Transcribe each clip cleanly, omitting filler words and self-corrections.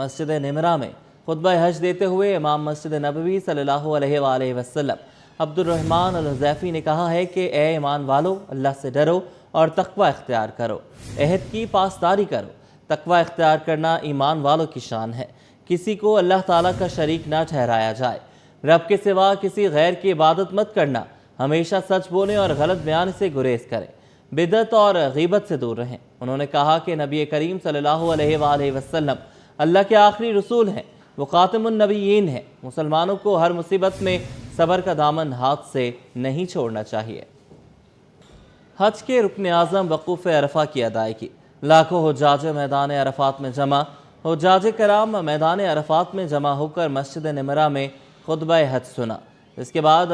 मस्जिद निमरा में खुतबा हज देते हुए इमाम मस्जिद नबवी सल्लल्लाहु अलैहि वसल्लम अब्दुर्रहमान अल-हुज़ैफ़ी ने कहा है कि ए ईमान वालो, अल्लाह से डरो और तक़वा इख्तियार करो, अहद की पासदारी करो। तक़वा इख्तियार करना ईमान वालों की शान है। किसी को अल्लाह ताला का शरीक ना ठहराया जाए। रब के सिवा किसी गैर की इबादत मत करना। हमेशा सच बोलें और गलत बयान से गुरेज करें। बिदअत और गीबत से दूर रहें। उन्होंने कहा कि नबी करीम सल्लल्लाहु अलैहि वसल्लम अल्लाह के आखिरी रसूल हैं, वो खातिमुन नबिय्यीन हैं। मुसलमानों को हर मुसीबत में सब्र का दामन हाथ से नहीं छोड़ना चाहिए। हज के रुकन आज़म वक़ूफ़ अरफा की अदायगी। लाखों हुज्जाज मैदान अरफात में जमा। हुज्जाज कराम मैदान अरफात में जमा होकर मस्जिद निमरा में खुतबा हज सुना। इसके बाद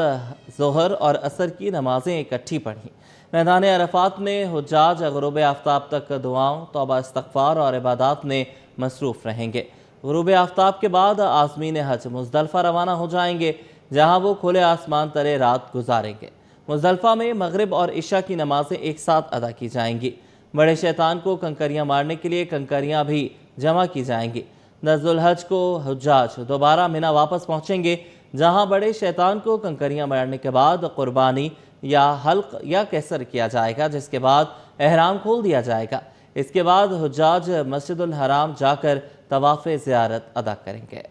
ज़ोहर और असर की नमाजें इकट्ठी पढ़ी। मैदान अरफात में हुज्जाज ग़ुरूब आफ्ताब तक दुआओं, तौबा इस्तग़फ़ार और इबादत में मसरूफ़ रहेंगे। ग़ुरूब आफ्ताब के बाद आज़मीन हज मुज़दलिफ़ा रवाना हो जाएंगे, जहाँ वो खुले आसमान तले रात गुजारेंगे। मुज़दलिफ़ा में मगरिब और इशा की नमाजें एक साथ अदा की जाएंगी। बड़े शैतान को कंकरियाँ मारने के लिए कंकरियाँ भी जमा की जाएंगी। 10 ज़ुल्हज को हुज्जाज दोबारा मिना वापस पहुँचेंगे, जहाँ बड़े शैतान को कंकरियाँ मारने के बाद कुर्बानी या हल्क या कैसर किया जाएगा, जिसके बाद एहराम खोल दिया जाएगा। इसके बाद हुज्जाज मस्जिदुल हराम जाकर तवाफ़ ज़ियारत अदा करेंगे।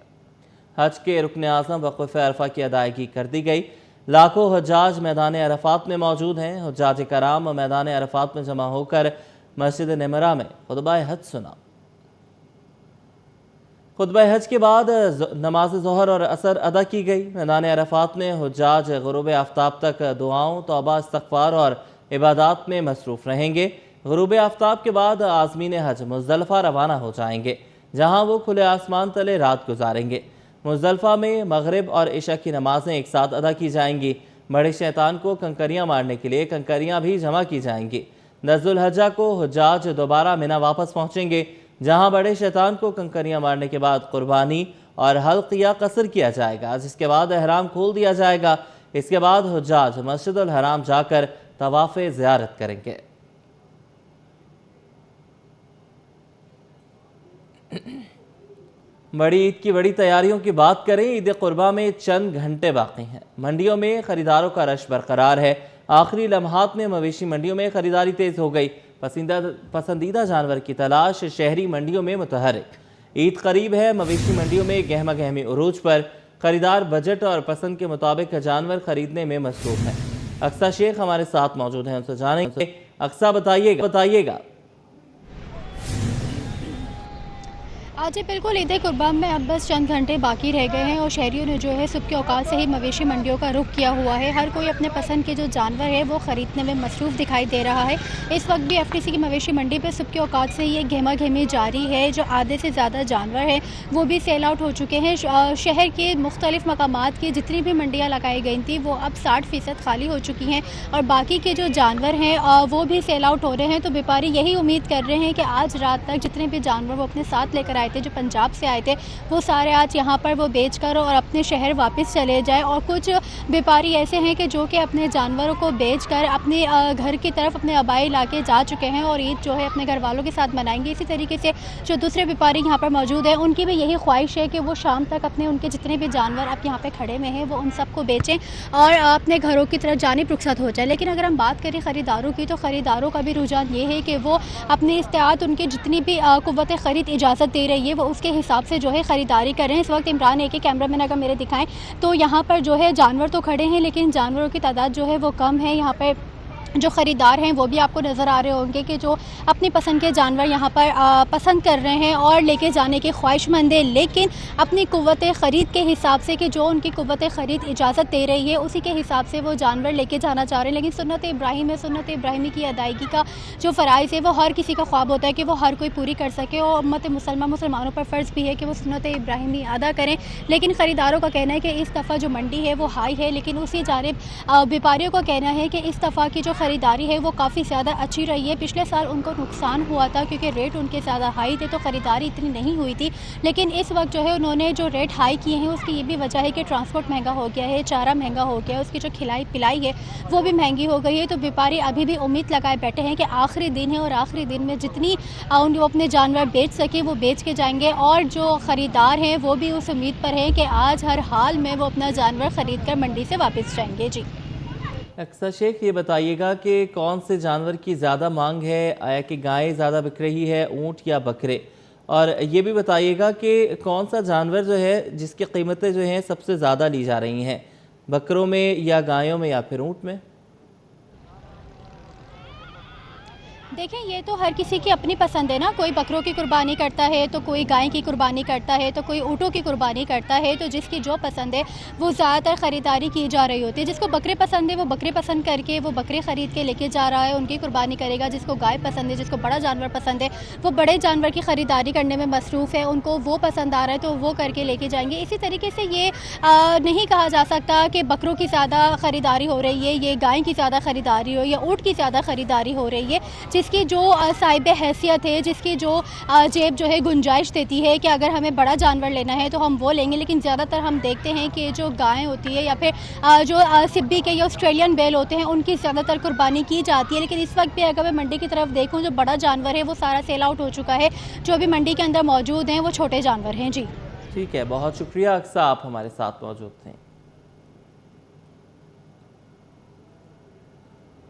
हज के रुकन आज़म वक़ूफ़ अरफा की अदायगी कर दी गई। लाखों हुज्जाज मैदान अरफात में मौजूद हैं। हुज्जाज कराम मैदान अरफात में जमा होकर मस्जिद निमरा में खुतबा हज सुना। खुतबा हज के बाद नमाज ज़ोहर और असर अदा की गई। मैदान अरफात में हुज्जाज ग़ुरूब आफ्ताब तक दुआओं, तौबा इस्तग़फ़ार और इबादत में मसरूफ़ रहेंगे। ग़ुरूब आफ्ताब के बाद आज़मीन हज मुज़दलिफ़ा रवाना हो जाएंगे, जहाँ वो खुले आसमान तले रात गुजारेंगे। मुज़दलिफ़ा में मगरिब और इशा की नमाजें एक साथ अदा की जाएंगी। बड़े शैतान को कंकरियाँ मारने के लिए कंकरियाँ भी जमा की जाएंगी। 10 ज़ुल्हज्जा को हुज्जाज दोबारा मिना वापस पहुँचेंगे, जहाँ बड़े शैतान को कंकरियाँ मारने के बाद कुर्बानी और हल्क या कसर किया जाएगा, जिसके बाद एहराम खोल दिया जाएगा। इसके बाद हुज्जाज मस्जिदुल हराम जाकर तवाफ़ ज़ियारत करेंगे। बड़ी ईद की बड़ी तैयारियों की बात करें। ईद कुर्बा में चंद घंटे बाकी हैं। मंडियों में खरीदारों का रश बरकरार है। आखिरी लम्हात में मवेशी मंडियों में खरीदारी तेज हो गई। पसंदीदा जानवर की तलाश शहरी मंडियों में मुतहरिक। ईद करीब है। मवेशी मंडियों में गहमा गहमी उरूज पर। खरीदार बजट और पसंद के मुताबिक जानवर खरीदने में मसरूफ हैं। अक्सा शेख हमारे साथ मौजूद हैं, उनसे जानेंगे। अक्सा बताइएगा। जी बिल्कुल, ईद कुर्बान में अब बस चंद घंटे बाकी रह गए हैं और शहरियों ने जो है सुबह के औकात से ही मवेशी मंडियों का रुख किया हुआ है। हर कोई अपने पसंद के जो जानवर है वो ख़रीदने में मसरूफ़ दिखाई दे रहा है। इस वक्त भी एफटीसी की मवेशी मंडी पे सुबह के औकात से ये गहमा गहमी जारी है। जो आधे से ज़्यादा जानवर हैं वो भी सेल आउट हो चुके हैं। शहर के मुख्तलिफ मकामात की जितनी भी मंडियाँ लगाई गई थी वो अब 60% खाली हो चुकी हैं और बाकी के जो जानवर हैं वो भी सेल आउट हो रहे हैं। तो व्यापारी यही उम्मीद कर रहे हैं कि आज रात तक जितने भी जानवर वो अपने साथ लेकर आए थे, जो पंजाब से आए थे, वो सारे आज यहाँ पर वो बेचकर और अपने शहर वापस चले जाए। और कुछ व्यापारी ऐसे हैं कि जो कि अपने जानवरों को बेचकर अपने घर की तरफ अपने आबाई इलाके जा चुके हैं और ईद जो है अपने घर वालों के साथ मनाएंगे। इसी तरीके से जो दूसरे व्यापारी यहाँ पर मौजूद हैं उनकी भी यही ख्वाहिश है कि वो शाम तक अपने उनके जितने भी जानवर अब यहाँ पे खड़े में हैं वो उन सबको बेचें और अपने घरों की तरफ जाने रुखसत हो जाए। लेकिन अगर हम बात करें ख़रीदारों की, तो ख़रीदारों का भी रुझान ये है कि वो अपने इस्तेआत उनके जितनी भी क़ुव्वत ख़रीद इजाज़त दे रही है वो उसके हिसाब से जो है ख़रीदारी कर रहे हैं। इस वक्त इमरान एक कैमरामैन अगर मेरे दिखाएं तो यहाँ पर जो है जानवर तो खड़े हैं लेकिन जानवरों की तादाद जो है वो कम है। यहाँ पर जो ख़रीदार हैं वो भी आपको नज़र आ रहे होंगे कि जो अपनी पसंद के जानवर यहाँ पर पसंद कर रहे हैं और लेके जाने के ख्वाहिशमंद है, लेकिन अपनी क़ुव्वत ख़रीद के हिसाब से कि जो उनकी क़ुव्वत ख़रीद इजाज़त दे रही है उसी के हिसाब से वो जानवर लेके जाना चाह रहे हैं। लेकिन सुन्नत इब्राहिम है, सुन्नत इब्राहिमी की अदायगी का जो फ़राइज़ है वो हर किसी का ख्वाब होता है कि वो हर कोई पूरी कर सके और उम्मत मुसलमानों पर फ़र्ज़ भी है कि वो सुन्नत इब्राहिमी अदा करें। लेकिन ख़रीदारों का कहना है कि इस दफ़ा जो मंडी है वो हाई है, लेकिन उसी जानिब व्यापारियों का कहना है कि इस दफ़ा की जो ख़रीदारी है वो काफ़ी ज़्यादा अच्छी रही है। पिछले साल उनको नुकसान हुआ था क्योंकि रेट उनके ज़्यादा हाई थे, तो ख़रीदारी इतनी नहीं हुई थी। लेकिन इस वक्त जो है उन्होंने जो रेट हाई किए हैं उसकी ये भी वजह है कि ट्रांसपोर्ट महंगा हो गया है, चारा महंगा हो गया है, उसकी जो खिलाई पिलाई है वो भी महंगी हो गई है। तो व्यापारी अभी भी उम्मीद लगाए बैठे हैं कि आखिरी दिन है और आखिरी दिन में जितनी वो अपने जानवर बेच सके वो बेच के जाएंगे, और जो ख़रीदार हैं वो भी उस उम्मीद पर हैं कि आज हर हाल में वो अपना जानवर ख़रीद कर मंडी से वापस जाएंगे। जी अक्सर शेख, ये बताइएगा कि कौन से जानवर की ज़्यादा मांग है, कि गायें ज़्यादा बिक रही है, ऊँट या बकरे? और ये भी बताइएगा कि कौन सा जानवर जो है जिसकी कीमतें जो हैं सबसे ज़्यादा ली जा रही हैं, बकरों में या गायों में या फिर ऊँट में? देखें, ये तो हर किसी की अपनी पसंद है ना। कोई बकरों की कुर्बानी करता है तो कोई गाय की कुर्बानी करता है तो कोई ऊँटों की कुर्बानी करता है। तो जिसकी जो पसंद है वो ज़्यादातर ख़रीदारी की जा रही होती है। जिसको बकरे पसंद है वो बकरे पसंद करके वो बकरे ख़रीद के लेके जा रहा है, उनकी कुर्बानी करेगा। जिसको गाय पसंद है, जिसको बड़ा जानवर पसंद है, वो बड़े जानवर की ख़रीदारी करने में मसरूफ़ है, उनको वो पसंद आ रहा है तो वो करके लेके जाएंगे। इसी तरीके से ये नहीं कहा जा सकता कि बकरों की ज़्यादा ख़रीदारी हो रही है, ये गाय की ज़्यादा ख़रीदारी हो या ऊँट की ज़्यादा ख़रीदारी हो रही है। जिसकी जो साहिब हैसियत है, जिसकी जो जेब जो है गुंजाइश देती है कि अगर हमें बड़ा जानवर लेना है तो हम वो लेंगे। लेकिन ज़्यादातर हम देखते हैं कि जो गायें होती है या फिर जो सिब्बी के या ऑस्ट्रेलियन बेल होते हैं उनकी ज़्यादातर कुर्बानी की जाती है। लेकिन इस वक्त भी अगर मैं मंडी की तरफ देखूँ, जो बड़ा जानवर है वो सारा सेल आउट हो चुका है। जो अभी मंडी के अंदर मौजूद हैं वो छोटे जानवर हैं। जी ठीक है, बहुत शुक्रिया अक्सा, आप हमारे साथ मौजूद थे।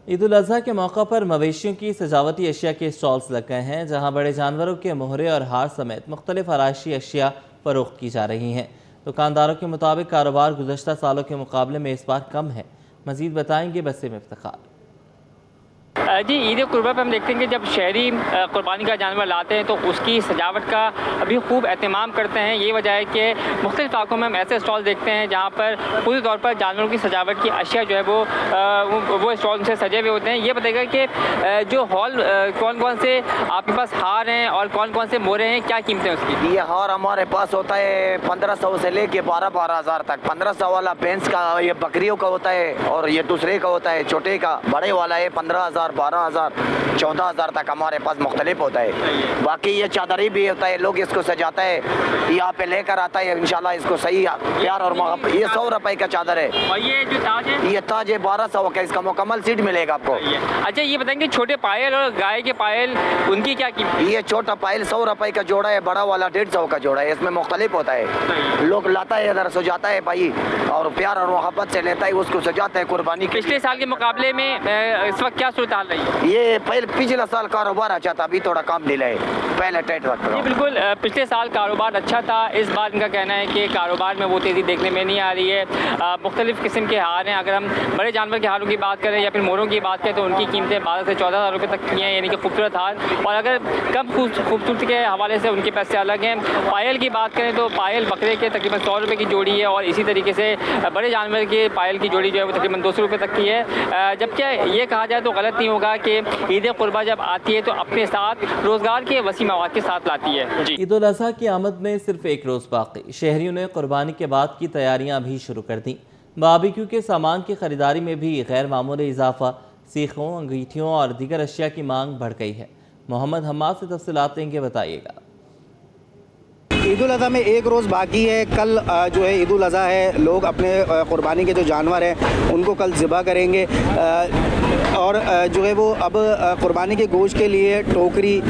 ईद उल अज़हा के मौका पर मवेशियों की सजावटी अशिया के स्टॉल्स लग गए हैं, जहां बड़े जानवरों के मोहरे और हार समेत मुख्तलिफ आराइशी अशिया फरोख्त की जा रही हैं। दुकानदारों के मुताबिक कारोबार गुज़श्ता सालों के मुकाबले में इस बार कम है। मज़ीद बताएंगे बसीम इफ्तिखार। जी, ईद कुर्बा पर हम देखते हैं कि जब शहरी कुर्बानी का जानवर लाते हैं तो उसकी सजावट का अभी खूब एहतमाम करते हैं। ये वजह है कि मुख्तलिफ इलाकों में हम ऐसे स्टॉल देखते हैं जहाँ पर पूरी तौर पर जानवरों की सजावट की अशिया जो है वो स्टॉल से सजे हुए होते हैं। ये बताएगा कि जो हॉल कौन कौन से आपके पास हार हैं और कौन कौन से मोहरे हैं, क्या कीमतें उसकी? ये हार हमारे पास होता है 1500 से लेके 12,000 तक। 1500 वाला भैंस का, ये बकरियों का होता है, और ये दूसरे का होता है छोटे का। बड़े वाला है 15,000, 12,000, 14,000 तक हमारे पास मुख्तलिफ होता है। बाकी ये चादरी भी होता है, लोग इसको सजाता है, यहाँ पे लेकर आता है इंशाल्लाह इसको सही प्यार और मोहब्बत। ये 100 रुपए का चादर है। और ये जो ताज है, ये ताज है 1200 का, इसका मुकम्मल सीट मिलेगा आपको। अच्छा, ये बताएंगे छोटे पायल और गाय के पायल उनकी क्या कीमत? ये छोटा पायल 100 रुपए का जोड़ा है, बड़ा वाला 150 का जोड़ा है। इसमें मुख्तलिफ होता है। लोग लाता है इधर सजाता है भाई, और प्यार और मोहब्बत से लेता है, उसको सजाता है कुर्बानी। पिछले साल के मुकाबले में इस वक्त क्या सूरत हाल रही है? ये पहले पिछला साल कारोबार अच्छा था, अभी थोड़ा कम ढीला है, पहले टाइट था। जी बिल्कुल, पिछले साल कारोबार अच्छा था। इस बार इनका कहना है कि कारोबार में वो तेज़ी देखने में नहीं आ रही है। मुख्तलिफ किस्म के हार हैं। अगर हम बड़े जानवर के हारों की बात करें या फिर मोरों की बात करें तो उनकी कीमतें 12 से 14,000 रुपये तक की हैं, यानी कि खूबसूरत हार। और अगर कम खूबसूरती के हवाले से उनके पैसे अलग हैं। पायल की बात करें तो पायल बकरे के तकरीबन 100 रुपये की जोड़ी है, और इसी तरीके से बड़े जानवर के पायल की जोड़ी जो है वो तकरीबन 200 रुपये तक की है। जबकि ये कहा जाए तो गलत नहीं होगा कि ईद कुर्बा जब आती है तो अपने साथ रोज़गार के वसी मवाक़ के साथ लाती है। जी, ईद उल अज़हा की आमद में सिर्फ एक रोज़ बाकी, शहरियों ने कुर्बानी के बाद की तैयारियां भी शुरू कर दी। बारबेक्यू के सामान की खरीदारी में भी गैर मामूली इजाफा, सीखों, अंगीठियों और दीगर अशिया की मांग बढ़ गई है। मोहम्मद हम्माद से तफसीलात देंगे, बताइएगा। ईद उल अज़हा में एक रोज़ बाकी है। कल जो है ईद उल अज़हा है, लोग अपने कुर्बानी के जो जानवर हैं उनको कल ज़िबा करेंगे, और जो है वो अब कुर्बानी के गोश्त के लिए टोकरी,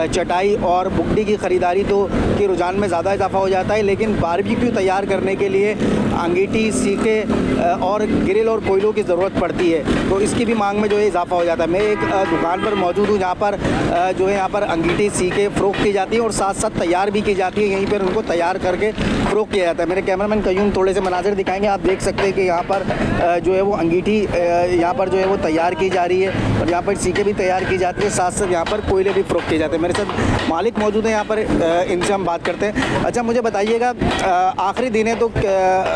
चटाई और बुकडी की ख़रीदारी तो के रुझान में ज़्यादा इजाफा हो जाता है। लेकिन बारबेक्यू तैयार करने के लिए अंगीठी, सीखे और ग्रिल और कोयलों की ज़रूरत पड़ती है, तो इसकी भी मांग में जो है इजाफा हो जाता है। मैं एक दुकान पर मौजूद हूँ जहाँ पर जो है यहाँ पर अंगीठी, सीखे फ़रोख्त की जाती है और साथ साथ तैयार भी की जाती है। यहीं पर उनको तैयार करके फ़रोख्त किया जाता है। मेरे कैमरामैन कयूम थोड़े से मनाज़िर दिखाएंगे। आप देख सकते हैं कि यहाँ पर जो है वो अंगीठी यहाँ पर जो है वो तैयार की जा रही है, और यहाँ पर सीखे भी तैयार की जाती है, साथ साथ यहाँ पर कोयले भी फ़रोख्त किए जाते हैं। मेरे साथ मालिक मौजूद हैं यहाँ पर, इनसे हम बात करते हैं। अच्छा, मुझे बताइएगा, आखिरी दिन है तो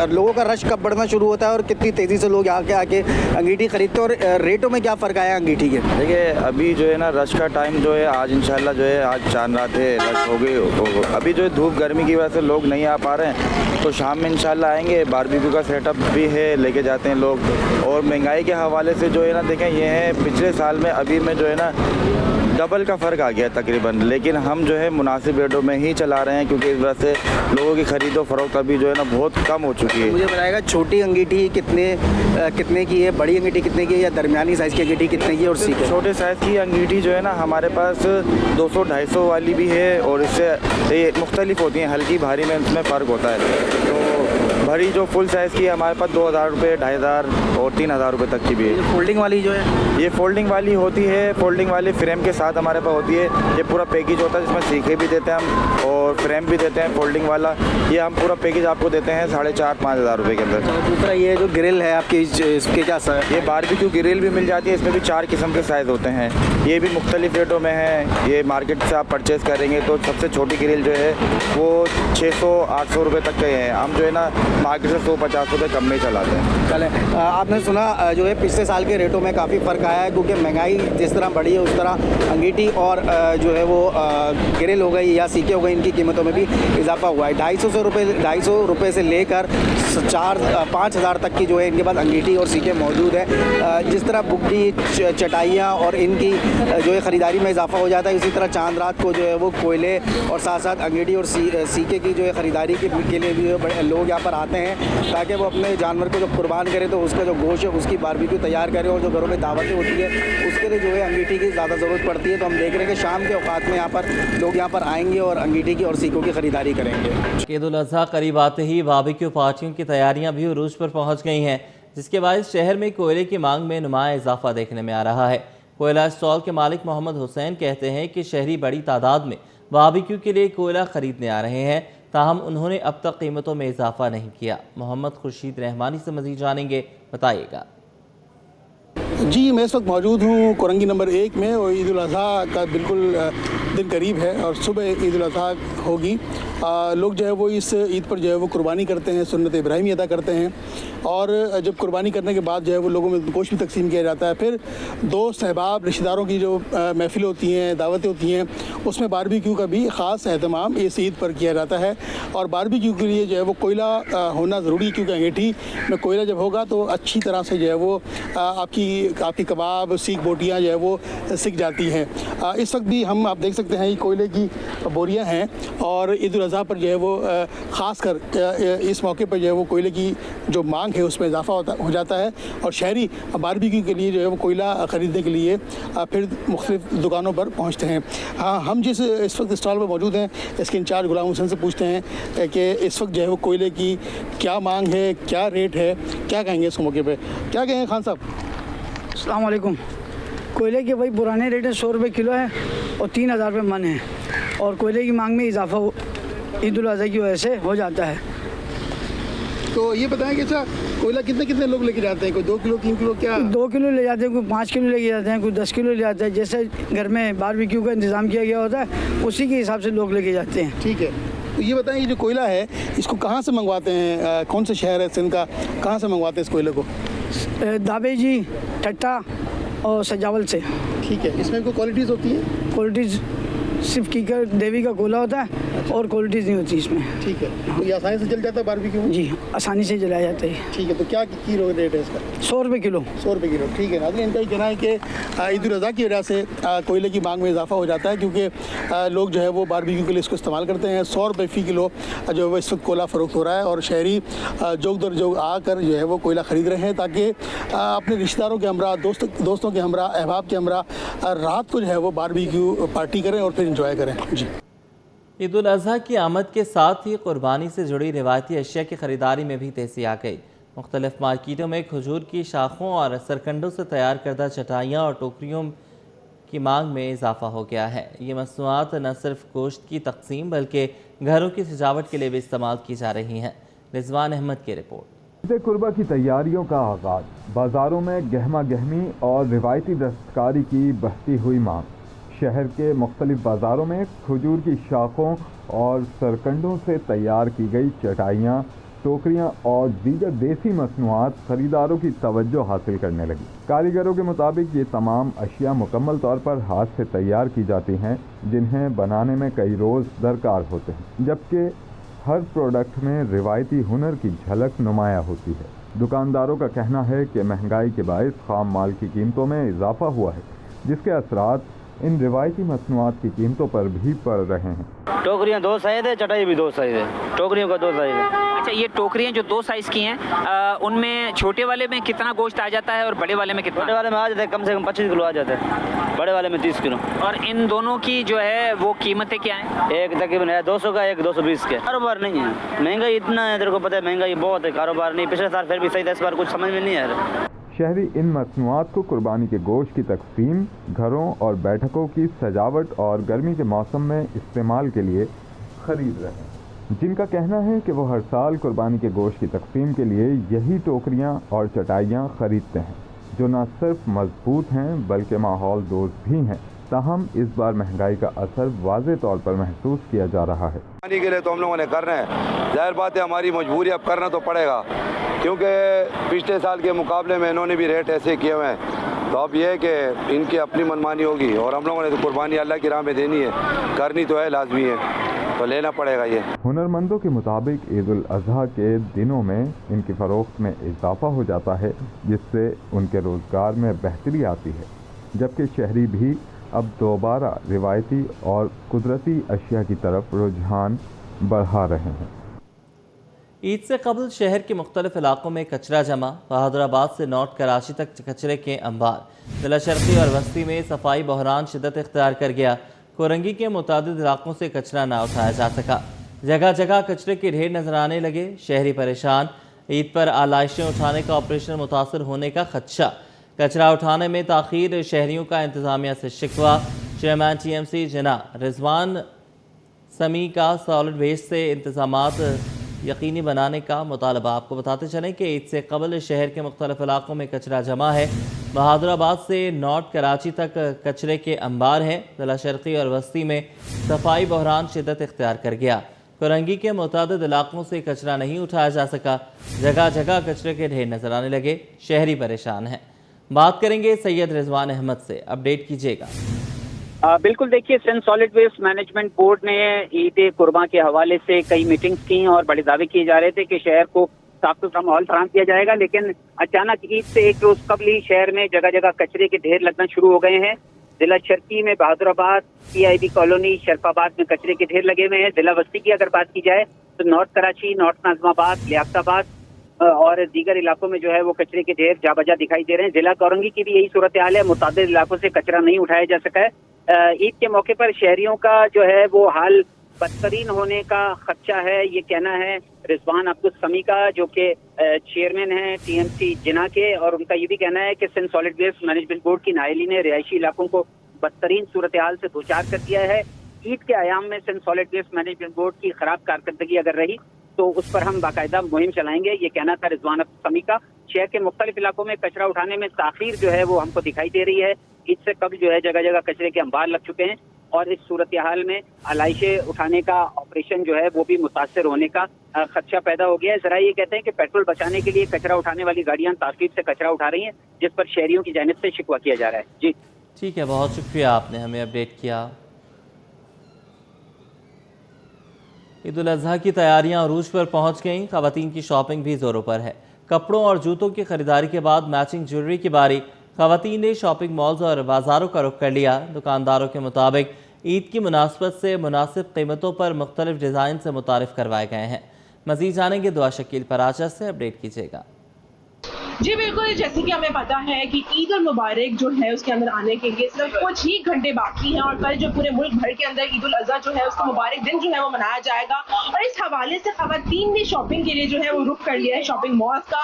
लोगों का रश कब बढ़ना शुरू होता है और कितनी तेज़ी से लोग यहाँ के आके अंगीठी खरीदते हैं, और रेटों में क्या फ़र्क आया अंगीठी के? देखिए, अभी जो है ना रश का टाइम जो है आज इंशाल्लाह जो है आज चांद रात है, रश हो गई। अभी जो है धूप गर्मी की वजह से लोग नहीं आ पा रहे हैं, तो शाम में इंशाल्लाह आएंगे। बारबेक्यू का सेटअप भी है, लेके जाते हैं लोग, और महंगाई के हवाले से जो है ना देखें, ये है पिछले साल में अभी में जो है ना डबल का फ़र्क आ गया तकरीबन, लेकिन हम जो है मुनासिब रेटों में ही चला रहे हैं क्योंकि इस वजह से लोगों की ख़रीदो फरोख्त अभी जो है ना बहुत कम हो चुकी है। मुझे बताएगा छोटी अंगीठी कितने की है, बड़ी अंगीठी कितने की है, या दरमियानी साइज़ की अंगीठी कितने की है? और सीखे छोटे साइज़ की अंगीठी जो है ना हमारे पास 200-250 वाली भी है और इससे मुख्तलिफ होती हैं, हल्की भारी में उसमें फ़र्क होता है। तो भरी जो फुल साइज़ की है हमारे पास 2000 रुपये, 2500 और 3000 रुपये तक की भी है। फोल्डिंग वाली जो है, ये फोल्डिंग वाली होती है, फोल्डिंग वाली फ्रेम के साथ हमारे पास होती है। ये पूरा पैकेज होता है जिसमें सीखे भी देते हैं हम और फ्रेम भी देते हैं फोल्डिंग वाला। ये हम पूरा पैकेज आपको देते हैं 4,500-5 हज़ार रुपये के अंदर। दूसरा ये जो ग्रिल है आपकी, इसके क्या ये बारबेक्यू ग्रिल भी मिल जाती है, इसमें भी 4 किस्म के साइज़ होते हैं। ये भी मुख्तलिफ रेटों में है। ये मार्केट से आप परचेज़ करेंगे तो सबसे छोटी ग्रिल जो है वो 600-800 रुपये तक के हैं। हम जो है ना मार्केट से 150 रुपये कम में चलाते हैं। चले, आपने सुना जो है पिछले साल के रेटों में काफ़ी फ़र्क आया है क्योंकि महंगाई जिस तरह बढ़ी है उस तरह अंगीठी और जो है वो ग्रिल हो गई या सीके हो गई, इनकी कीमतों में भी इजाफा हुआ है। 250 रुपये से लेकर 4-5 हज़ार तक की जो है इनके पास अंगीठी और सीके मौजूद है। जिस तरह बुग्गी, चटाइयाँ और इनकी जो है ख़रीदारी में इजाफा हो जाता है, इसी तरह चांद रात को जो है वो कोयले और साथ साथ अंगीठी और सीके की जो है ख़रीदारी के लिए भी लोग यहाँ पर आते हैं ताकि वो अपने जानवर को जब कुर्बान करें तो उसका जो गोश्त है उसकी बारबेक्यू तैयार करें। और जो घरों में दावतें होती है उसके लिए जो है अंगीठी की ज़्यादा ज़रूरत पड़ती है। तो हम देख रहे हैं कि शाम के औकात में यहाँ पर लोग यहाँ पर आएंगे और अंगीठी की और सीकों की ख़रीदारी करेंगे। ईद उल अज़हा करीब आते ही बारबेक्यू पार्टियों की तैयारियां भी उरूज पर पहुंच गई हैं, जिसके बायस शहर में कोयले की मांग में नुमाया इजाफा देखने में आ रहा है। कोयला स्टॉल के मालिक मोहम्मद हुसैन कहते हैं कि शहरी बड़ी तादाद में बारबेक्यू के लिए कोयला खरीदने आ रहे हैं, ताहम उन्होंने अब तक कीमतों में इजाफा नहीं किया। मोहम्मद खुर्शीद रहमानी से मज़ीद जानेंगे, बताइएगा। जी, मैं इस वक्त मौजूद हूँ कोरंगी नंबर 1 में और ईद उल अज़हा का बिल्कुल दिन करीब है और सुबह ईद उल अज़हा होगी। लोग जो है वो इस ईद पर जो है वो कुर्बानी करते हैं, सुन्नत इब्राहिमी अदा करते हैं और जब कुर्बानी करने के बाद जो है वो लोगों में गोश्त भी तकसीम किया जाता है। फिर दोस्त अहबाब रिश्तेदारों की जो महफिल होती हैं, दावतें होती हैं, उसमें बारबेक्यू का भी ख़ास एहतमाम इस ईद पर किया जाता है। और बारबेक्यू के लिए जो है वो कोयला होना ज़रूरी है क्योंकि अंगीठी में कोयला जब होगा तो अच्छी तरह से जो है वो आपकी कबाब, सीख बोटियाँ जो है वो सिक जाती हैं। इस वक्त भी आप देख सकते हैं ये कोयले की बोरियाँ हैं और ईद उल अज़हा पर जो है वो ख़ास कर इस मौके पर जो है वो कोयले की जो मांग है उसमें इजाफा हो जाता है और शहरी बारबेक्यू के लिए जो है वो कोयला ख़रीदने के लिए फिर मुख्तलिफ दुकानों पर पहुँचते हैं। हाँ, हम जिस इस वक्त स्टॉल पर मौजूद हैं इसके इंचार्ज गुलाम हुसैन से पूछते हैं कि इस वक्त जो है वो कोयले की क्या मांग है, क्या रेट है, क्या कहेंगे इस मौके पर, क्या कहेंगे खान साहब? अस्सलाम वालेकुम। कोयले के वही पुराने रेट है, 100 रुपये किलो है और 3000 रुपये मन है और कोयले की मांग में इजाफा ईद उल अज़हा की वजह से हो जाता है। तो ये बताएं कि अच्छा कोयला कितने लोग लेके जाते हैं? कोई 2 किलो 3 किलो, क्या 2 किलो ले जाते हैं, कोई 5 किलो लेके जाते हैं, कोई 10 किलो ले जाते हैं। जैसे घर में बारबेक्यू का इंतज़ाम किया गया होता है उसी के हिसाब से लोग लेके जाते हैं। ठीक है, तो ये बताएं ये जो कोयला है इसको कहाँ से मंगवाते हैं? कौन से शहर है सिंध का, कहाँ से मंगवाते हैं इस कोयले को? दाबे जी, ठट्टा और सजावल से। ठीक है, इसमें कोई क्वालिटीज़ होती है? क्वालिटीज़ सिर्फ कीकर देवी का कोयला होता है और क्वालिटीज़ नहीं होती इसमें। ठीक है, तो ये आसानी से जल जाता है बारबेक्यू में? जी, आसानी से जलाया जाता है। ठीक है, तो क्या किलो रेट है इसका? 100 रुपये किलो। 100 रुपये किलो। ठीक है नाज़रीन, इनका ये कहना है कि ईद उल अज़हा की वजह से कोयले की मांग में इजाफा हो जाता है क्योंकि लोग जो है वो बारबेक्यू के लिए इसको इस्तेमाल करते हैं। 100 रुपये फ़ी किलो जो है वो इस वक्त कोयला फ़रोख्त हो रहा है और शहरी जोग दर जोग आकर जो है वो कोयला ख़रीद रहे हैं ताकि अपने रिश्तेदारों के हमरा, दोस्तों के हमरा, अहबाब के हमरा रात को जो है वो बारबेक्यू पार्टी करें और फिर इंजॉय करें। जी, ईद उल अज़हा की आमद के साथ ही कुर्बानी से जुड़ी रिवायती अशिया की ख़रीदारी में भी तेज़ी आ गई। मुख्तलिफ मार्केटों में खजूर की शाखों और सरकंडों से तैयार करदा चटाइयाँ और टोकरियों की मांग में इजाफा हो गया है। ये मसनूआत न सिर्फ गोश्त की तकसीम बल्कि घरों की सजावट के लिए भी इस्तेमाल की जा रही हैं। रिजवान अहमद की रिपोर्ट। ईद कुर्बा की तैयारियों का आगाज़, बाज़ारों में गहमा गहमी और रिवायती दस्तकारी की बढ़ती हुई मांग। शहर के मुख्तलिफ बाज़ारों में खजूर की शाखों और सरकंडों से तैयार की गई चटाइयाँ, टोकरियाँ और दीगर देसी मसनूआत खरीदारों की तवज्जो हासिल करने लगी। कारीगरों के मुताबिक ये तमाम अशिया मुकम्मल तौर पर हाथ से तैयार की जाती हैं, जिन्हें बनाने में कई रोज़ दरकार होते हैं, जबकि हर प्रोडक्ट में रिवायती हुनर की झलक नुमाया होती है। दुकानदारों का कहना है कि महंगाई के बायस खाम माल की कीमतों में इजाफा हुआ है, जिसके असरात इन रिवायती मसनूआत की कीमतों पर भी पड़ रहे हैं। टोकरियाँ 2 साइज़ है, चटाई भी 2 साइज़ है, टोकरियों का 2 साइज़ है। अच्छा, ये टोकरियाँ जो 2 साइज़ की हैं, उनमें छोटे वाले में कितना गोश्त आ जाता है और बड़े वाले में कितना? छोटे वाले में आ जाता है कम से कम 25 किलो आ जाता है, बड़े वाले में 30 किलो। और इन दोनों की जो है वो कीमतें क्या हैं? एक तकरीबन है 200 का, एक 220 के। कारोबार नहीं है, महंगाई इतना है, तेरे को पता है महंगाई बहुत है, कारोबार नहीं। पिछले साल फिर भी सही था, इस बार कुछ समझ में नहीं आ रहा। शहरी इन मसनूआत को कुर्बानी के गोश्त की तकसीम, घरों और बैठकों की सजावट और गर्मी के मौसम में इस्तेमाल के लिए खरीद रहे हैं, जिनका कहना है कि वो हर साल कुर्बानी के गोश्त की तकसीम के लिए यही टोकरियां और चटाइयां खरीदते हैं, जो न सिर्फ मजबूत हैं बल्कि माहौल दोस्त भी हैं। ताहम इस बार महंगाई का असर वाज़े तौर पर महसूस किया जा रहा है। पानी के लिए तो हम लोगों ने करना है, जाहिर बात है हमारी मजबूरी, अब करना तो पड़ेगा, क्योंकि पिछले साल के मुकाबले में इन्होंने भी रेट ऐसे किए हुए हैं। तो अब यह है कि इनकी अपनी मनमानी होगी और हम लोगों ने तो कुर्बानी अल्लाह की राह में देनी है, करनी तो है, लाजमी है, तो लेना पड़ेगा। ये हुनरमंदों के मुताबिक ईद उल अज़हा के दिनों में इनकी फ़रोख्त में इजाफा हो जाता है, जिससे उनके रोज़गार में बेहतरी आती है, जबकि शहरी भी अब दोबारा रिवायती और कुदरती अशिया की तरफ रुझान बढ़ा रहे हैं। ईद से कबल शहर के मुख्तलिफ इलाकों में कचरा जमा, बहादुराबाद से नॉर्थ कराची तक कचरे के अंबार। जिला शर्की और वस्ती में सफाई बहरान शिद्दत इख्तियार कर गया। कोरंगी के मुतादिद इलाकों से कचरा ना उठाया जा सका, जगह जगह कचरे के ढेर नजर आने लगे। शहरी परेशान, ईद पर आलाइशें उठाने का ऑपरेशन मुतासर होने का खदशा। कचरा उठाने में ताख़ीर, शहरियों का इंतज़ामिया से शिकवा। चेयरमैन TMC जना रिजवान समी का सॉलिड वेस्ट से इंतज़ामात यकीनी बनाने का मुतालबा। आपको बताते चलें कि ईद से कबल शहर के मुख्तलिफ इलाकों में कचरा जमा है। बहादुराबाद से नॉर्थ कराची तक कचरे के अंबार हैं। जिला शर्की और वस्ती में सफाई बहरान शिद्दत इख्तियार कर गया। कोरंगी के मुतादिद इलाकों से कचरा नहीं उठाया जा सका, जगह जगह कचरे के ढेर नजर आने लगे। शहरी परेशान हैं। बात करेंगे सैयद रिजवान अहमद से, अपडेट कीजिएगा। बिल्कुल, देखिए, Sindh solid waste management board ने ईद कुर्बान के हवाले से कई मीटिंग्स की और बड़े दावे किए जा रहे थे कि शहर को साफ सुथरा माहौल फराहम किया जाएगा, लेकिन अचानक ईद से एक रोज कबल ही शहर में जगह जगह कचरे के ढेर लगना शुरू हो गए हैं। जिला शर्की में बहादुराबाद, PIB कॉलोनी, शरफाबाद में कचरे के ढेर लगे हुए हैं। जिला वस्ती की अगर बात की जाए तो नॉर्थ कराची, नॉर्थ नाज़िमाबाद, लियाकताबाद और दीगर इलाकों में जो है वो कचरे के ढेर जा बजा दिखाई दे रहे हैं। जिला कोरंगी की भी यही सूरत हाल है, मुतादिद इलाकों से कचरा नहीं उठाया जा सका है। ईद के मौके पर शहरियों का जो है वो हाल बदतरीन होने का खदशा है, ये कहना है रिजवान अब्दुल समी का, जो कि चेयरमैन है TMC जिना के, और उनका ये भी कहना है कि Sindh solid waste management board की नाअहली ने रिहायशी इलाकों को बदतरीन सूरत हाल से दो चार कर दिया है। ईद के आयाम में Sindh solid waste management board की खराब कारकर्दगी अगर रही तो उस पर हम बाकायदा मुहिम चलाएंगे, ये कहना था रिजवान अब्दुल समी का। शहर के मुख्तलिफ इलाकों में कचरा उठाने में ताखीर जो है वो हमको दिखाई दे रही है। ईद से कबल जो है जगह जगह कचरे के अंबार लग चुके हैं और इस सूरत हाल में आलाइशें उठाने का ऑपरेशन जो है वो भी मुतासर होने का खदशा पैदा हो गया है। जरा ये कहते हैं कि पेट्रोल बचाने के लिए कचरा उठाने वाली गाड़ियां ताकीद से कचरा उठा रही हैं, जिस पर शहरियों की जानिब से शिकवा किया जा रहा है। जी ठीक है, बहुत शुक्रिया, आपने हमें अपडेट किया। ईद उल अज़हा की तैयारियां अरूज पर पहुंच गईं। ख़वातीन की शॉपिंग भी ज़ोरों पर है। कपड़ों और जूतों की खरीदारी के बाद मैचिंग ज्वेलरी की बारी। ख़वातीन ने शॉपिंग मॉल्स और बाज़ारों का रुख कर लिया। दुकानदारों के मुताबिक ईद की मुनासबत से मुनासिब कीमतों पर मुख्तलिफ डिज़ाइन से मुतारिफ करवाए गए हैं। मज़ीद जानेंगे दुआ शकील पराचा से, अपडेट कीजिएगा। जी बिल्कुल, जैसे कि हमें पता है कि ईद उल मुबारक जो है उसके अंदर आने के लिए सिर्फ कुछ ही घंटे बाकी हैं और कल जो पूरे मुल्क भर के अंदर ईद उल अज़हा जो है उसका मुबारक दिन जो है वो मनाया जाएगा। और इस हवाले से ख़वातीन ने शॉपिंग के लिए जो है वो रुख कर लिया है शॉपिंग मॉल्स का।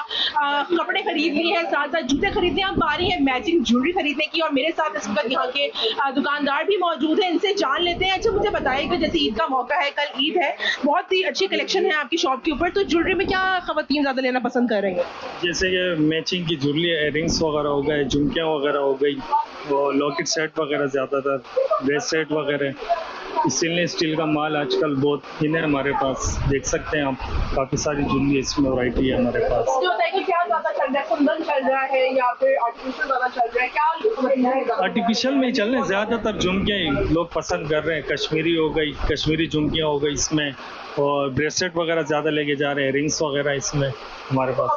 कपड़े खरीद लिए हैं, साथ साथ जूते खरीदने आप आ रही है, मैचिंग ज्वेलरी खरीदने की। और मेरे साथ इस वक्त यहाँ के दुकानदार भी मौजूद हैं, इनसे जान लेते हैं। अच्छा मुझे बताइएगा, जैसे ईद का मौका है, कल ईद है, बहुत ही अच्छी कलेक्शन है आपकी शॉप के ऊपर, तो ज्वेलरी में क्या ख़वातीन ज़्यादा लेना पसंद कर रही है? जैसे कि मैचिंग की ज्वेलरी, इयररिंग्स वगैरह हो गए, झुमकियाँ वगैरह हो गई, वो लॉकेट सेट वगैरह, ज़्यादातर ब्रेस सेट वगैरह, स्टेनलेस स्टील का माल आजकल बहुत इन है हमारे पास, देख सकते हैं आप, काफ़ी सारी ज्वेलरी इसमें वैरायटी है हमारे पास। तो बताइए क्या ज्यादा चल रहा है, कुंदन चल रहा है या फिर आर्टिफिशियल ज्यादा चल रहा है, क्या आर्टिफिशियल में चल रहे हैं, ज़्यादातर झुमके लोग पसंद कर रहे हैं। कश्मीरी हो गई, कश्मीरी झुमकियाँ हो गई इसमें, और ब्रेसलेट वगैरह ज़्यादा लेके जा रहे हैं, रिंग्स वगैरह इसमें हमारे पास।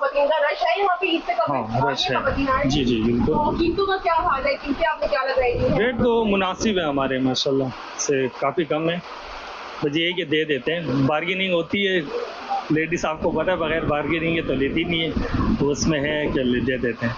रश है यहाँ पे ईद से हाँ रश है, जी जी बिल्कुल। कीमतों का क्या हाल है, कीमतें आपने क्या लगाई है? रेट तो मुनासिब है हमारे, माशाल्लाह से काफ़ी कम है। बस ये है कि दे देते हैं, बार्गेनिंग होती है, लेडीज़ आपको पता है बगैर बार्गेनिंग के तो लेती नहीं है, तो उसमें है कि दे देते हैं।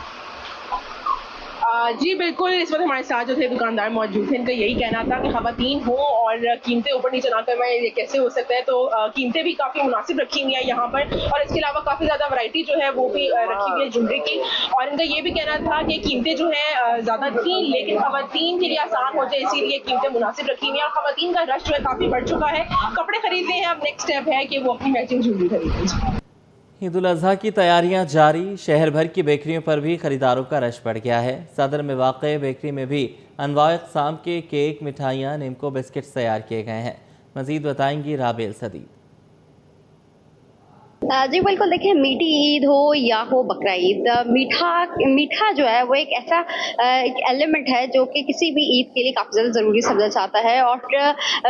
जी बिल्कुल, इस वक्त हमारे साथ जो थे दुकानदार मौजूद थे, इनका यही कहना था कि ख़वातीन हो और कीमतें ऊपर नीचे ना करवाएं, ये कैसे हो सकता है। तो कीमतें भी काफ़ी मुनासिब रखी हुई हैं यहाँ पर, और इसके अलावा काफ़ी ज़्यादा वैरायटी जो है वो भी रखी हुई है ज्वेलरी की। और इनका ये भी कहना था कि कीमतें जो है ज़्यादा थी, लेकिन ख़वातीन के लिए आसान हो जाए इसीलिए कीमतें मुनासिब रखी हुई हैं। और ख़वातीन का रश जो है काफ़ी बढ़ चुका है, कपड़े खरीदते हैं, अब नेक्स्ट स्टेप है कि वो अपनी मैचिंग ज्वेलरी खरीदें। ईद उल अज़हा की तैयारियां जारी, शहर भर की बेकरियों पर भी खरीदारों का रश बढ़ गया है। सदर में वाक़ बेकरी में भी अनवाए क़साम के केक, मिठाइयाँ, निमको, बिस्किट्स तैयार किए गए हैं। मज़ीद बताएंगी राबेल सदी। जी बिल्कुल, देखिए मीठी ईद हो या हो बकरा ईद, मीठा जो है वो एक ऐसा एक एलिमेंट है जो कि किसी भी ईद के लिए काफ़ी ज़्यादा ज़रूरी समझा जाता है, और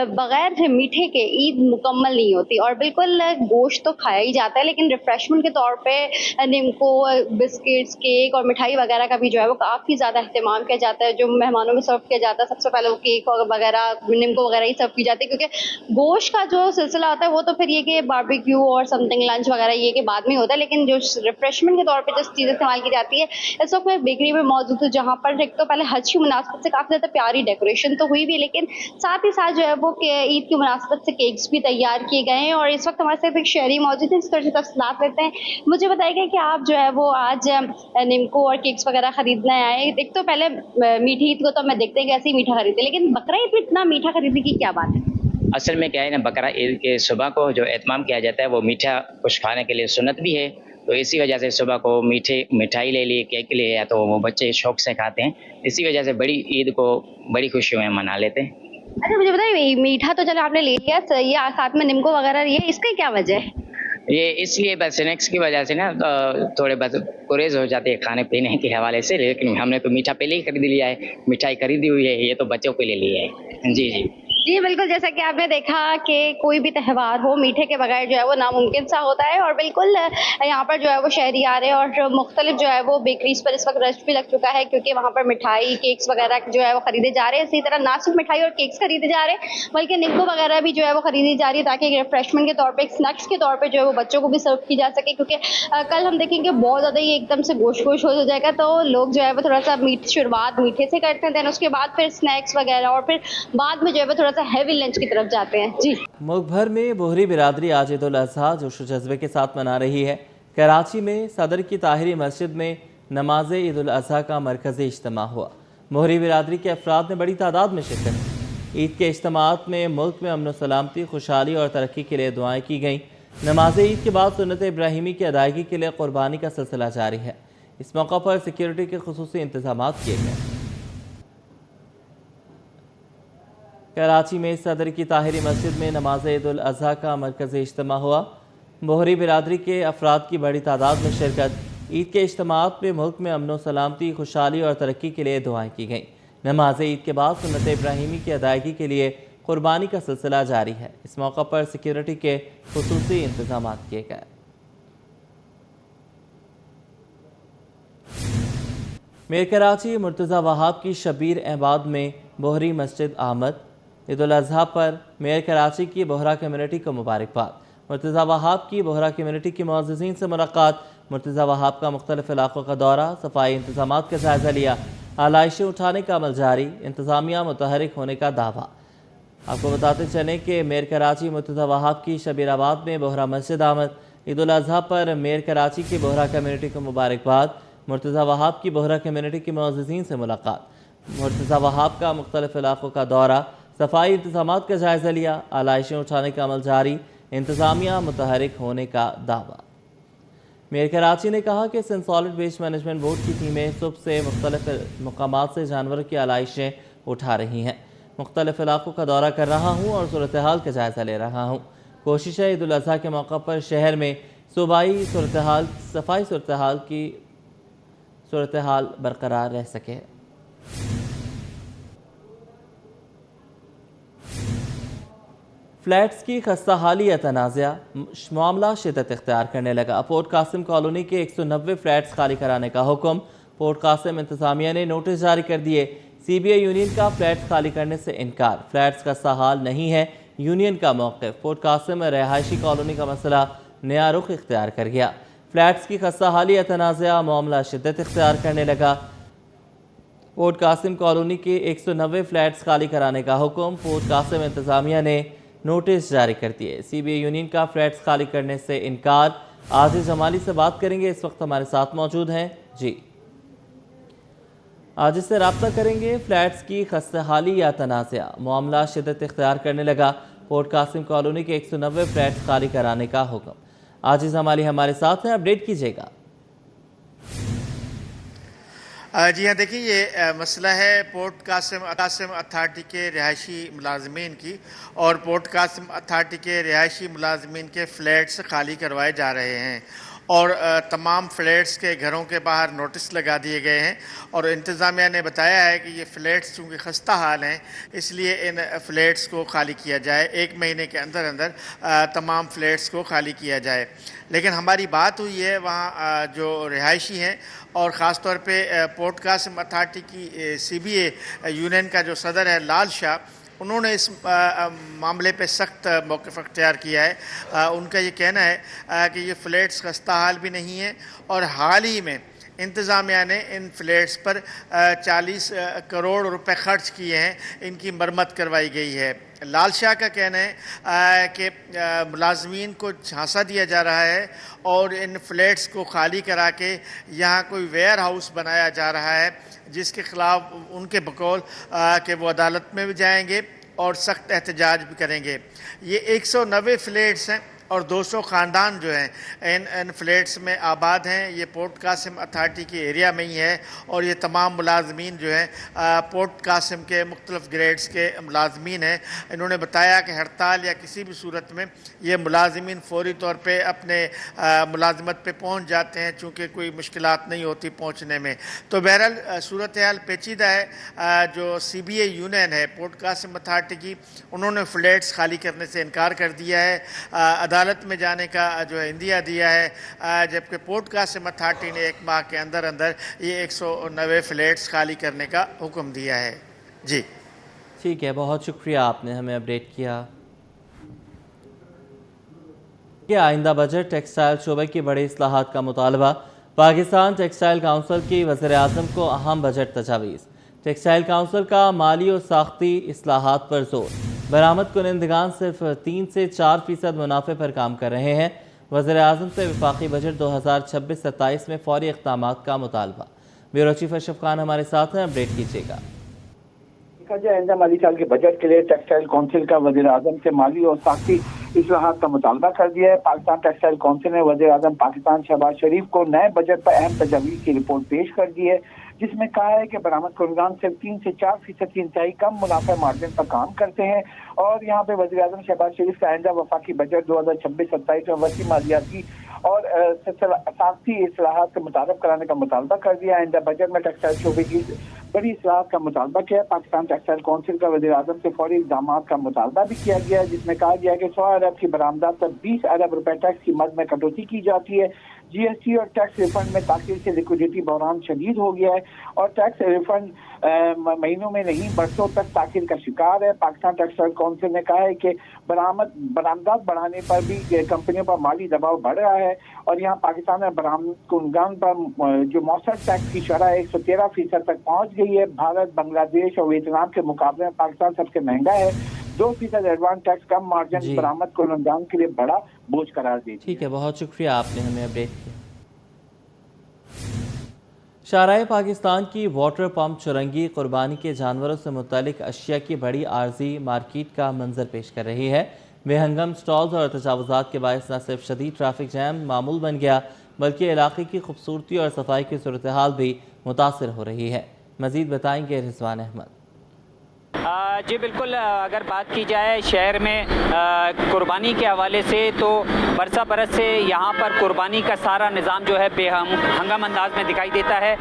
बग़ैर मीठे के ईद मुकम्मल नहीं होती। और बिल्कुल गोश्त तो खाया ही जाता है, लेकिन रिफ़्रेशमेंट के तौर पे निमको, बिस्किट्स, केक और मिठाई वगैरह का भी जो है वो काफ़ी ज़्यादा अहतमाम किया जाता है। जो मेहमानों में सर्व किया जाता है, सबसे पहले वो केक वगैरह, निमको वगैरह ही सर्व की जाती है, क्योंकि गोश्त का जो सिलसिला होता है वो तो फिर ये कि बारबेक्यू और समथिंग लंच वगैरह ये के बाद में होता है। लेकिन जो रिफ्रेशमेंट के तौर पे जो चीज़ें इस्तेमाल की जाती है, इस वक्त मैं बेकरी में मौजूद हूँ, जहाँ पर एक तो पहले हज की मुनासिबत से काफ़ी ज़्यादा प्यारी डेकोरेशन तो हुई भी है, लेकिन साथ ही साथ जो है वो ईद की मुनासिबत से केक्स भी तैयार किए गए हैं। और इस वक्त हमारे साथ एक शहरी मौजूद है, इस तरह से तफसीलात लेते हैं। मुझे बताइएगा कि आप जो है वो आज निमको और केक्स वगैरह खरीदने आए। एक तो पहले मीठी ईद को तो मैं देखते हैं कि ऐसे ही मीठा खरीदते, लेकिन बकरा ईद में इतना मीठा खरीदने की क्या बात है? असल में क्या है ना, बकरा ईद के सुबह को जो एहतमाम किया जाता है वो मीठा कुछ खाने के लिए सुन्नत भी है, तो इसी वजह से सुबह को मिठाई ले लिए, केक ले लिया, तो वो बच्चे शौक से खाते हैं। इसी वजह से बड़ी ईद को बड़ी खुशियों में मना लेते हैं। अच्छा मुझे बताइए, मीठा तो चलो आपने ले लिया, ये साथ में निमको वगैरह, ये इसका क्या वजह है? ये इसलिए बस स्नैक्स की वजह से ना थोड़े बस गुरेज हो जाती है खाने पीने के हवाले से, लेकिन हमने तो मीठा पहले ही खरीद लिया है, मिठाई खरीदी हुई है, ये तो बच्चों के लिए लिया है। जी जी जी बिल्कुल, जैसा कि आपने देखा कि कोई भी त्यौहार हो मीठे के बगैर जो है वो नामुमकिन सा होता है। और बिल्कुल यहाँ पर जो है वो शहरी आ रहे हैं, और मुख्तलिफ जो है वो बेकरीज पर इस वक्त रश भी लग चुका है, क्योंकि वहाँ पर मिठाई, केक्स वगैरह जो है वो खरीदे जा रहे हैं। इसी तरह ना सिर्फ मिठाई और केक्स खरीदे जा रहे हैं, बल्कि निम्को वगैरह भी जो है वो खरीदी जा रही है, ताकि रिफ्रेशमेंट के तौर पर, एक स्नैक्स के तौर पर जो है वो बच्चों को भी सर्व की जा सके। क्योंकि कल हम देखेंगे बहुत ज़्यादा ही एकदम से गोश हो जाएगा, तो लोग जो है वो थोड़ा सा शुरुआत मीठे से करते हैं, दैन उसके बाद फिर स्नैक्स वगैरह, और फिर बाद में जो है वो थोड़ा सा हैवी लंच की तरफ जाते हैं। जी, मुल्क भर में बोहरी बिरादरी आज ईद उल अज़हा जोश जज्बे के साथ मना रही है। कराची में सदर की ताहिरी मस्जिद में नमाज ईद उल अज़हा का मरकज़ी इज्तिमा हुआ। बोहरी बिरादरी के अफराद ने बड़ी तादाद में शिरकत की। ईद के इज्तिमात में मुल्क में अमन सलामती, खुशहाली और तरक्की के लिए दुआएं की गईं। नमाज ईद के बाद सुन्नत इब्राहिमी की अदायगी के लिए कुर्बानी का सिलसिला जारी है। इस मौका पर सिक्योरिटी के खुसूसी इंतजाम किए गए। कराची में सदर की ताहिरी मस्जिद में नमाज ईद उल अज़हा का मरकज़ी इज्तिमा हुआ। बोहरी बिरादरी के अफराद की बड़ी तादाद में शिरकत। ईद के इज्तिमात में मुल्क में अमन सलामती, खुशहाली और तरक्की के लिए दुआएं की गईं। नमाज ईद के बाद सुन्नत इब्राहिमी की अदायगी के लिए कुर्बानी का सिलसिला जारी है। इस मौका पर सिक्योरिटी के खुसूसी इंतजाम किए गए। मेर कराची मुर्तज़ा वहाब की शबीर अहबाद में बोहरी मस्जिद आमद। ईद उल अज़हा पर मेयर कराची की बोहरा कम्युनिटी को मुबारकबाद। मुर्तज़ा वहाब की बोहरा कम्युनिटी के मुअज़्ज़िज़ीन से मुलाकात। मुर्तज़ा वहाब का मुख्तलिफ इलाक़ों का दौरा, सफाई इंतजाम का जायज़ा लिया। आलाइशें उठाने का अमल जारी, इंतज़ामिया मुतहरिक होने का दावा। आपको बताते चलें कि मेयर कराची मुर्तज़ा वहाब की शबीराबाद में बोहरा मस्जिद आमद। ईद उल अज़हा पर मेयर कराची की बोहरा कम्युनिटी को मुबारकबाद। मुर्तज़ा वहाब की बोहरा कम्युनिटी के मुअज़्ज़िज़ीन से मुलाकात। मुर्तज़ा वहाब का मुख्तलिफ इलाक़ों का दौरा, सफाई इंतजामात का जायज़ा लिया। आलाइशें उठाने का अमल जारी, इंतज़ामिया मुतहरिक होने का दावा। मेयर कराची ने कहा कि Sindh solid waste management board की टीमें सुबह से मुख्तलिफ मकामात से जानवरों की आलाइशें उठा रही हैं। मुख्तलिफ इलाक़ों का दौरा कर रहा हूँ और सूरत हाल का जायज़ा ले रहा हूँ। कोशिश है ईद उल अज़हा के मौका पर शहर में सूबाई सफाई सूरत हाल बरकरार रह सके। फ्लैट्स की खस्ता हाली या तनाज़ा मामला शिद्दत इख्तियार करने लगा। पोर्ट कासिम कॉलोनी के 190 फ्लैट्स खाली कराने का हुक्म। पोर्ट कासिम इंतजामिया ने नोटिस जारी कर दिए। CBA यूनियन का फ्लैट्स खाली करने से इनकार। फ्लैट्स का सहाल नहीं है यूनियन का मौक़िफ़। पोर्ट कासिम में रहायशी कॉलोनी का मसला नया रुख इख्तियार कर गया। फ्लैट्स की खस्ता हाली या तनाज़ा मामला शिद्दत इख्तियार करने लगा। पोर्ट कासिम कॉलोनी के 190 फ्लैट्स खाली कराने का हुक्म। पोर्ट कासिम इंतजामिया ने नोटिस जारी कर दिए। CBA यूनियन का फ्लैट्स खाली करने से इनकार। आज़िज़ जमाली से बात करेंगे, इस वक्त हमारे साथ मौजूद हैं। जी, आज इससे रब्ता करेंगे। फ्लैट्स की खस्ताहाली या तनाज़ा मामला शिद्दत इख्तियार करने लगा। पोर्ट कासिम कॉलोनी के 190 फ्लैट्स खाली कराने का हुक्म। आज़िज़ जमाली हमारे साथ हैं, अपडेट कीजिएगा। जी हाँ, देखिए ये मसला है पोर्ट कासिम अथॉरिटी के रिहायशी मुलाजमीन की, और पोर्ट कासिम अथॉरिटी के रिहायशी मुलाजमीन के फ़्लैट्स खाली करवाए जा रहे हैं और तमाम फ्लैट्स के घरों के बाहर नोटिस लगा दिए गए हैं। और इंतज़ामिया ने बताया है कि ये फ़्लैट्स चूँकि खस्ता हाल हैं इसलिए इन फ़्लैट्स को खाली किया जाए, 1 महीने के अंदर अंदर तमाम फ़्लैट्स को खाली किया जाए। लेकिन हमारी बात हुई है वहाँ जो रिहायशी हैं और ख़ास तौर पे पोर्ट कासिम अथॉरिटी की CBA यूनियन का जो सदर है लाल शाह, उन्होंने इस मामले पे सख्त मौक़िफ़ अख्तियार किया है। उनका ये कहना है कि ये फ़्लैट्स खस्ता हाल भी नहीं है और हाल ही में इंतज़ामिया ने इन फ़्लैट्स पर 40 करोड़ रुपए ख़र्च किए हैं, इनकी मरम्मत करवाई गई है। लाल शाह का कहना है कि मुलाजमीन को झांसा दिया जा रहा है और इन फ्लैट्स को खाली करा के यहाँ कोई वेयर हाउस बनाया जा रहा है, जिसके ख़िलाफ़ उनके बकौल कि वो अदालत में भी जाएंगे और सख्त एहतजाज भी करेंगे। ये 190 फ्लैट्स हैं और 200 ख़ानदान जो हैं इन फ्लैट्स में आबाद हैं। ये पोर्ट कासिम अथॉरिटी के एरिया में ही है और ये तमाम मुलाजमीन जो हैं पोर्ट कासिम के मुख्तलिफ़ ग्रेड्स के मुलाजमीन हैं। इन्होंने बताया कि हड़ताल या किसी भी सूरत में ये मुलाजमीन फ़ौरी तौर पे अपने मुलाजमत पे पहुँच जाते हैं, चूँकि कोई मुश्किलात नहीं होती पहुँचने में। तो बहरहाल सूरत हाल पेचीदा है। जो CBA यूनियन है पोर्ट कासिम अथॉरिटी की, उन्होंने फ़्लैट्स खाली करने से इनकार कर दिया है, अदालत में जाने का जो है इंदिया दिया है, जबकि पोर्ट कासिम अथॉरिटी ने 1 माह के अंदर अंदर ये 190 फ्लैट्स खाली करने का हुक्म दिया है। जी ठीक है, बहुत शुक्रिया, आपने हमें अपडेट किया। आइंदा बजट टेक्सटाइल शोबे की बड़ी इस्लाहात का मुतालबा। पाकिस्तान टेक्सटाइल काउंसिल की वज़ीर आज़म को अहम बजट तजावीज़। टेक्सटाइल काउंसिल का माली और साख्ती इस्लाहात पर जोर। बरामद कुनंदगान सिर्फ 3 से 4% मुनाफे पर काम कर रहे हैं। वज़ीर आज़म से वफाकी बजट 2026-27 में फौरी इक़दामात का मुतालबा। ब्यूरो चीफ अशरफ खान हमारे साथ हैं, अपडेट कीजिएगा। आइंदा माली साल के बजट के लिए टेक्सटाइल काउंसिल का वज़ीर आज़म से माली और साख्ती इस्लाहात का मुतालबा कर दिया है। पाकिस्तान टेक्सटाइल काउंसिल ने वज़ीर आज़म पाकिस्तान शहबाज शरीफ को नए बजट पर अहम तजावीज़ की रिपोर्ट पेश कर दी है, जिसमें कहा है कि बरामद कुनंदगान सिर्फ 3 से 4% की इंतहाई कम मुनाफा मार्जिन पर काम करते हैं। और यहाँ पे वज़ीर आज़म शहबाज शरीफ का आइंदा वफाकी बजट 2026-27 में वसी मालियाती और साख्ती इस्लाहात के मुताबिक कराने का मुतालबा कर दिया। आइंदा बजट में टेक्सटाइल शोबे की बड़ी इस्लाहात का मुतालबा किया। पाकिस्तान टेक्सटाइल काउंसिल का वज़ीर आज़म से फौरी इक़दामात का मुतालबा भी किया गया, जिसमें कहा गया कि 100 अरब की बरामदात पर 20 अरब रुपए टैक्स की मद में कटौती की जाती है। GST और टैक्स रिफंड में ताख़ीर से लिक्विडिटी बहरान शदीद हो गया है और टैक्स रिफंड महीनों में नहीं बरसों तक ताख़ीर का शिकार है। पाकिस्तान टेक्सटाइल काउंसिल ने कहा है कि बरामदात बढ़ाने पर भी कंपनियों पर माली दबाव बढ़ रहा है और यहाँ पाकिस्तान में बरामद कुनंदगान पर जो मौसर टैक्स की शरह 113% तक पहुँच गई है। भारत, बांग्लादेश और वियतनाम के मुकाबले में पाकिस्तान सबसे महंगा है। 2% एडवांस टैक्स कम मार्जिन बरामद कुनंदगान के लिए बड़ा बोझ करार दी। ठीक है, बहुत शुक्रिया, आपने हमें अपडेट किया। शाहराह पाकिस्तान की वाटर पंप चुरंगी कुर्बानी के जानवरों से मुतालिक अशिया की बड़ी आर्जी मार्केट का मंजर पेश कर रही है। बेहंगम स्टॉल्स और तजावुज़ात के बायस न सिर्फ शदीद ट्रैफिक जैम मामूल बन गया, बल्कि इलाके की खूबसूरती और सफाई की सूरत हाल भी मुतासर हो रही है। मज़ीद बताएंगे रिजवान अहमद। जी बिल्कुल, अगर बात की जाए शहर में कुर्बानी के हवाले से तो बरसा बरस से यहाँ पर कुर्बानी का सारा निज़ाम जो है बेहंगम अंदाज में दिखाई देता है।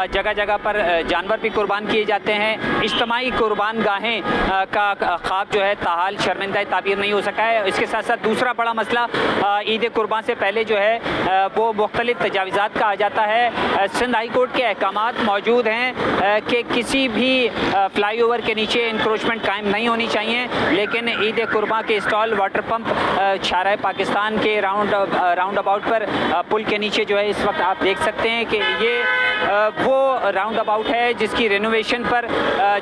जगह जगह पर जानवर भी कुर्बान किए जाते हैं। इज्तिमाई कुर्बान गाहें का ख्वाब जो है ताहाल शर्मिंदा ताबीर नहीं हो सका है। इसके साथ साथ दूसरा बड़ा मसला ईद कुर्बान से पहले जो है वो मुख्तलिफ तजावीज़ात का आ जाता है। सिंध हाई कोर्ट के अहकामात मौजूद हैं कि किसी भी फ्लाईओवर के नीचे इंक्रोचमेंट कायम नहीं होनी चाहिए, लेकिन ईद कुर्बान के स्टॉल वाटर पंप शाहराह पाकिस्तान के राउंड अबाउट पर पुल के नीचे जो है इस वक्त आप देख सकते हैं कि ये वो राउंड अबाउट है जिसकी रेनोवेशन पर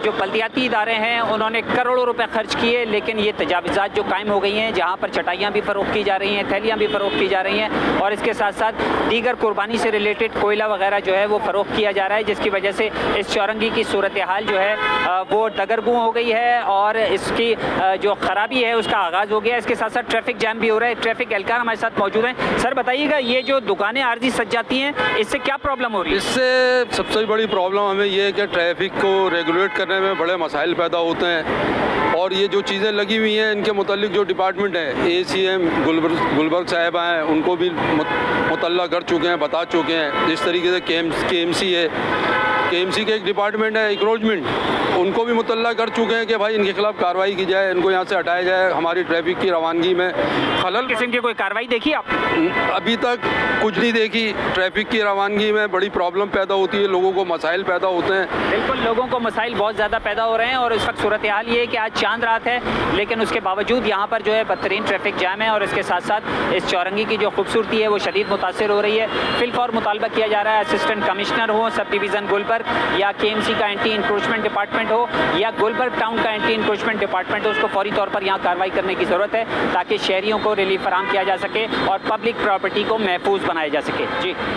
जो बल्दियाती इदारे हैं उन्होंने करोड़ों रुपए खर्च किए, लेकिन ये तजावीज़ात जो कायम हो गई हैं जहाँ पर चटाइयाँ भी फ़रोख्त की जा रही हैं, थैलियाँ भी फ़रोख्त की जा रही हैं और इसके साथ साथ दीगर कुर्बानी से रिलेटेड कोयला वगैरह जो है वो फ़रोख्त किया जा रहा है, जिसकी वजह से इस चौरंगी की सूरत हाल जो है वो दगरगू हो गई है और इसकी जो ख़राबी है उसका आगाज़ हो गया। इसके साथ साथ ट्रैफिक जैम भी हो रहा है। ट्रैफिक एहलकार हमारे साथ मौजूद हैं। सर बताइएगा, ये जो दुकानें आर्जी सज जाती हैं इससे क्या प्रॉब्लम हो रही है? इससे सबसे बड़ी प्रॉब्लम हमें ये है कि ट्रैफिक को रेगुलेट करने में बड़े मसाइल पैदा होते हैं और ये जो चीज़ें लगी हुई हैं इनके मुतालिक जो डिपार्टमेंट है ACM गुलबर्ग साहिबा हैं उनको भी मुतल्ला कर चुके हैं, बता चुके हैं। जिस तरीके से KMC है, KMC के एक डिपार्टमेंट है इंक्रोचमेंट, उनको भी मुतल्ला कर चुके हैं कि भाई इनके खिलाफ कार्रवाई की जाए, इनको यहाँ से हटाया जाए। हमारी ट्रैफिक की रवानगी में खलल किस्म की कोई कार्रवाई देखी आप? अभी तक कुछ नहीं देखी। ट्रैफिक की रवानगी में बड़ी प्रॉब्लम पैदा होती है, लोगों को मसाइल पैदा होते हैं। बिल्कुल, लोगों को मसाइल बहुत ज़्यादा पैदा हो रहे हैं और इस वक्त सूरत हाल ये है कि आज चांद रात है, लेकिन उसके बावजूद यहाँ पर जो है बदतरीन ट्रैफिक जैम है और इसके साथ साथ इस चौरंगी की जो खूबसूरती है वो शदीद मुतासिर हो रही है। फिलफौर मुतालबा किया जा रहा है असिस्टेंट कमिश्नर हो सब डिवीज़न गुलबर्ग या KMC का एंटी इंक्रोचमेंट डिपार्टमेंट हो या गुलबर्ग टाउन का एंटी इंक्रोचमेंट डिपार्टमेंट हो, उसको फौरी तौर पर यहाँ कार्रवाई करने की ज़रूरत है ताकि शहरियों को रिलीफ फराहम किया जा सके और पब्लिक प्रॉपर्टी को महफूज बनाया जा सके। जी।